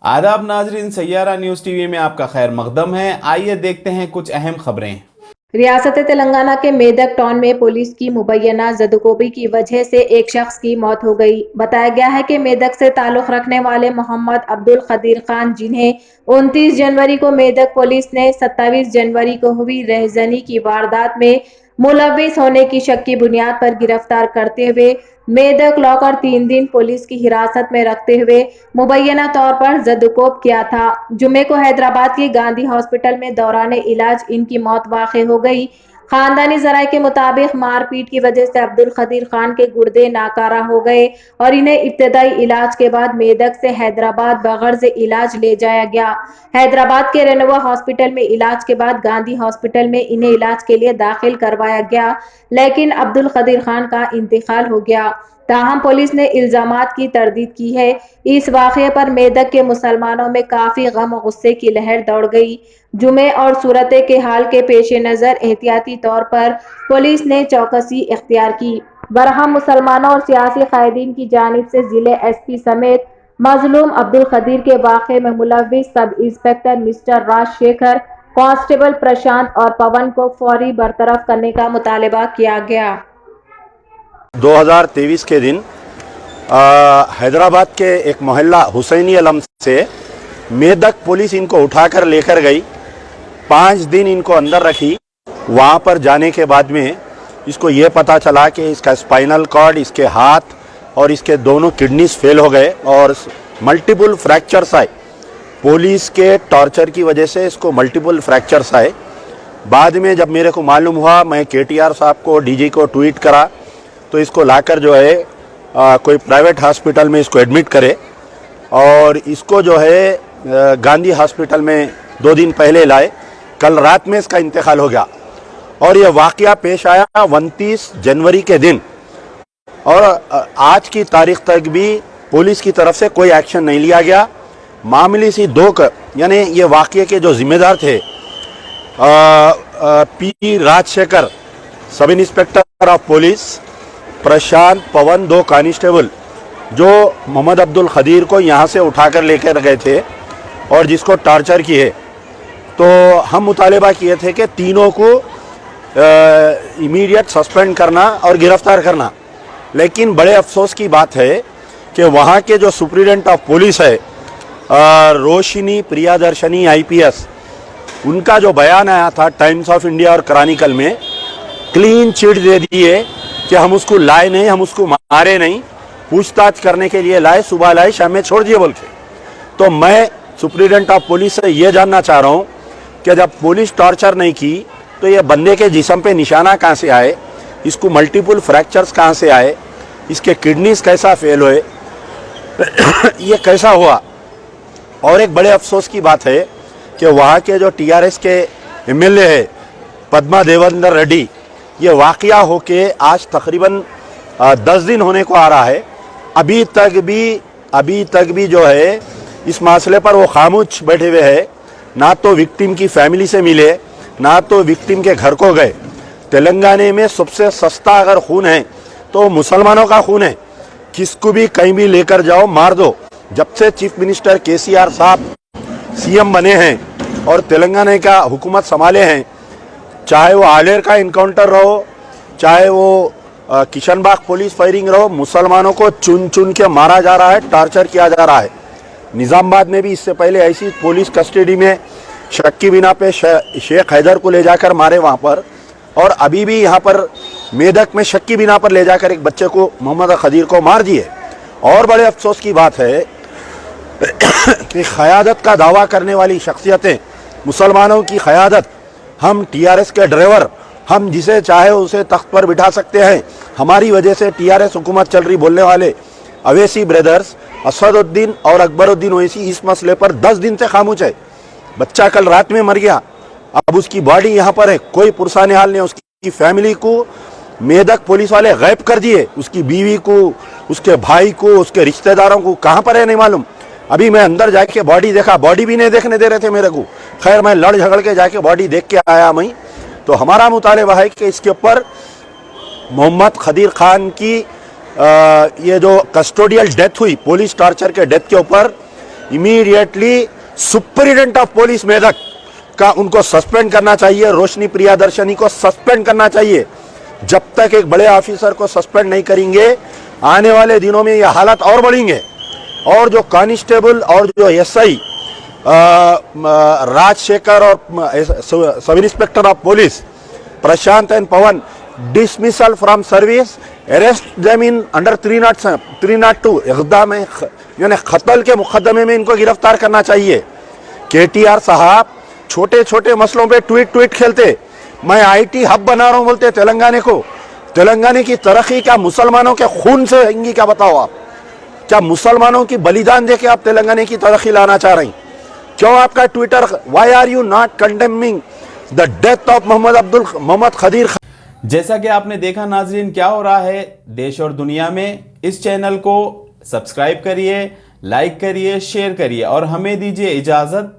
आदाब नाजरीन, Saiyaara news TV में आपका खैर मकदम है। आइए देखते हैं कुछ अहम खबरें। रियासत तेलंगाना के मेदक टाउन में पुलिस की मुबैना जदोकोबी की वजह से एक शख्स की मौत हो गई। बताया गया है कि मेदक से ताल्लुक रखने वाले मोहम्मद अब्दुल खदीर खान, जिन्हें 29 जनवरी को मेदक पुलिस ने 27 जनवरी को हुई रहजनी की वारदात में मुलविस होने की शक की बुनियाद पर गिरफ्तार करते हुए मेदक लॉकर 3 दिन पुलिस की हिरासत में रखते हुए मुबैना तौर पर जदकोब किया था। जुमे को हैदराबाद के गांधी हॉस्पिटल में दौरान इलाज इनकी मौत वाक़ई हो गई। खानदानी जराये के मुताबिक मारपीट की वजह से अब्दुल खदीर खान के गुर्दे नाकारा हो गए और इन्हें इब्तदाई इलाज के बाद मेदक से हैदराबाद बगर्ज इलाज ले जाया गया। हैदराबाद के रेनोवा हॉस्पिटल में इलाज के बाद गांधी हॉस्पिटल में इन्हें इलाज के लिए दाखिल करवाया गया, लेकिन अब्दुल खदीर खान का इंतकाल हो गया। ताहम पुलिस ने इल्जामात की तरदीद की है। इस वाक़ये पर मेदक के मुसलमानों में काफ़ी गम और गुस्से की लहर दौड़ गई। जुमे और सूरत के हाल के पेश नज़र एहतियाती तौर पर पुलिस ने चौकसी इख्तियार की। बरहम मुसलमानों और सियासी कायदीन की जानिब से जिले SP समेत मजलूम अब्दुल खदीर के वाक़े में मुलविस sub inspector mister Rajshekhar, constable Prashant और पवन को फौरी बरतरफ करने का मुतालबा किया गया। 2023 के दिन हैदराबाद के एक मोहल्ला हुसैनी अलम से मेदक पुलिस इनको उठाकर लेकर गई। 5 दिन इनको अंदर रखी। वहाँ पर जाने के बाद में इसको ये पता चला कि इसका स्पाइनल कॉर्ड, इसके हाथ और इसके दोनों किडनीज फेल हो गए और मल्टीपल फ्रैक्चर्स आए। पुलिस के टॉर्चर की वजह से इसको मल्टीपल फ्रैक्चर्स आए। बाद में जब मेरे को मालूम हुआ, मैं KTR साहब को, DG को ट्वीट करा तो इसको लाकर जो है कोई प्राइवेट हॉस्पिटल में इसको एडमिट करे और इसको जो है गांधी हॉस्पिटल में 2 दिन पहले लाए। कल रात में इसका इंतकाल हो गया और यह वाक़या पेश आया 29 जनवरी के दिन और आज की तारीख तक भी पुलिस की तरफ से कोई एक्शन नहीं लिया गया। मामूली सी यानी ये वाक़ये के जो जिम्मेदार थे P Rajshekhar sub inspector of police, Prashant, Pawan 2 constable जो मोहम्मद अब्दुल खदीर को यहाँ से उठाकर लेकर गए थे और जिसको टॉर्चर किए, तो हम मुतालबा किए थे कि तीनों को इमीडिएट सस्पेंड करना और गिरफ्तार करना। लेकिन बड़े अफसोस की बात है कि वहाँ के जो सुप्रीडेंट ऑफ पुलिस है रोशिनी प्रियादर्शनी IPS, उनका जो बयान आया था टाइम्स ऑफ इंडिया और क्रॉनिकल में, क्लीन चिट दे दिए कि हम उसको लाए नहीं, हम उसको मारे नहीं, पूछताछ करने के लिए लाए, सुबह लाए, शाम में छोड़ दिए बोल के। तो मैं सुप्रीडेंट ऑफ पुलिस से ये जानना चाह रहा हूँ कि जब पुलिस टॉर्चर नहीं की तो ये बंदे के जिस्म पे निशाना कहाँ से आए, इसको मल्टीपल फ्रैक्चर्स कहाँ से आए, इसके किडनीज कैसा फेल हुए, ये कैसा हुआ। और एक बड़े अफसोस की बात है कि वहाँ के जो TRS के MLA है पद्मा देवेंद्र रेड्डी, ये वाक़या होके आज तकरीबन 10 दिन होने को आ रहा है। अभी तक भी जो है इस मसले पर वो खामोश बैठे हुए हैं। ना तो विक्टिम की फैमिली से मिले, ना तो विक्टिम के घर को गए। तेलंगाना में सबसे सस्ता अगर खून है तो मुसलमानों का खून है। किसको भी कहीं भी लेकर जाओ, मार दो। जब से चीफ मिनिस्टर KCR साहब CM बने हैं और तेलंगाना का हुकूमत संभाले हैं, चाहे वो आलेर का इनकाउंटर रहो, चाहे वो किशनबाग पुलिस फायरिंग रहो, मुसलमानों को चुन चुन के मारा जा रहा है, टॉर्चर किया जा रहा है। निज़ामाबाद में भी इससे पहले ऐसी पुलिस कस्टडी में शक की बिना पे शेख हैदर को ले जाकर मारे वहाँ पर, और अभी भी यहाँ पर मेदक में शक की बिना पर ले जाकर एक बच्चे को, मोहम्मद खदीर को मार दिए। और बड़े अफसोस की बात है कि क़यादत का दावा करने वाली शख्सियतें, मुसलमानों की क़यादत, हम TRS के ड्राइवर, हम जिसे चाहे उसे तख्त पर बिठा सकते हैं, हमारी वजह से TRS हुकूमत चल रही बोलने वाले अवैसी ब्रदर्स, असदुद्दीन और अकबरुद्दीन ओवैसी इस मसले पर 10 दिन से खामोश है। बच्चा कल रात में मर गया, अब उसकी बॉडी यहाँ पर है, कोई पुरसाने हाल नहीं। उसकी फैमिली को मेदक पुलिस वाले गायब कर दिए, उसकी बीवी को, उसके भाई को, उसके रिश्तेदारों को कहाँ पर है नहीं मालूम। अभी मैं अंदर जाके बॉडी देखा, बॉडी भी नहीं देखने दे रहे थे मेरे को। खैर मैं लड़ झगड़ के जाके बॉडी देख के आया मैं। तो हमारा मुतालबा है कि इसके ऊपर मोहम्मद खदीर खान की ये जो कस्टोडियल डेथ हुई पुलिस टॉर्चर के डेथ के ऊपर immediately superintendent of police Medak का उनको सस्पेंड करना चाहिए। रोशनी प्रियादर्शनी को सस्पेंड करना चाहिए। जब तक एक बड़े ऑफिसर को सस्पेंड नहीं करेंगे आने वाले दिनों में ये हालात और बढ़ेंगे। और जो कांस्टेबल और जो एसआई राजशेखर और sub inspector of police Prashant and Pawan dismissal from service, arrest them in under 302 इक़दाम यानी कत्ल के मुकदमे में इनको गिरफ्तार करना चाहिए। केटीआर साहब छोटे छोटे मसलों पे ट्वीट खेलते, मैं आईटी हब बना रहा हूं बोलते तेलंगाना को। तेलंगाना की तरक्की क्या मुसलमानों के खून से होंगी? क्या बताओ आप? क्या मुसलमानों की बलिदान देके आप तेलंगाना की तरक्की लाना चाह रही? क्यों आपका Twitter, why are you not condemning the death of Mohammed Khadeer Khan? जैसा कि आपने देखा नाजरीन क्या हो रहा है देश और दुनिया में। इस चैनल को सब्सक्राइब करिए, लाइक करिए, शेयर करिए और हमें दीजिए इजाजत।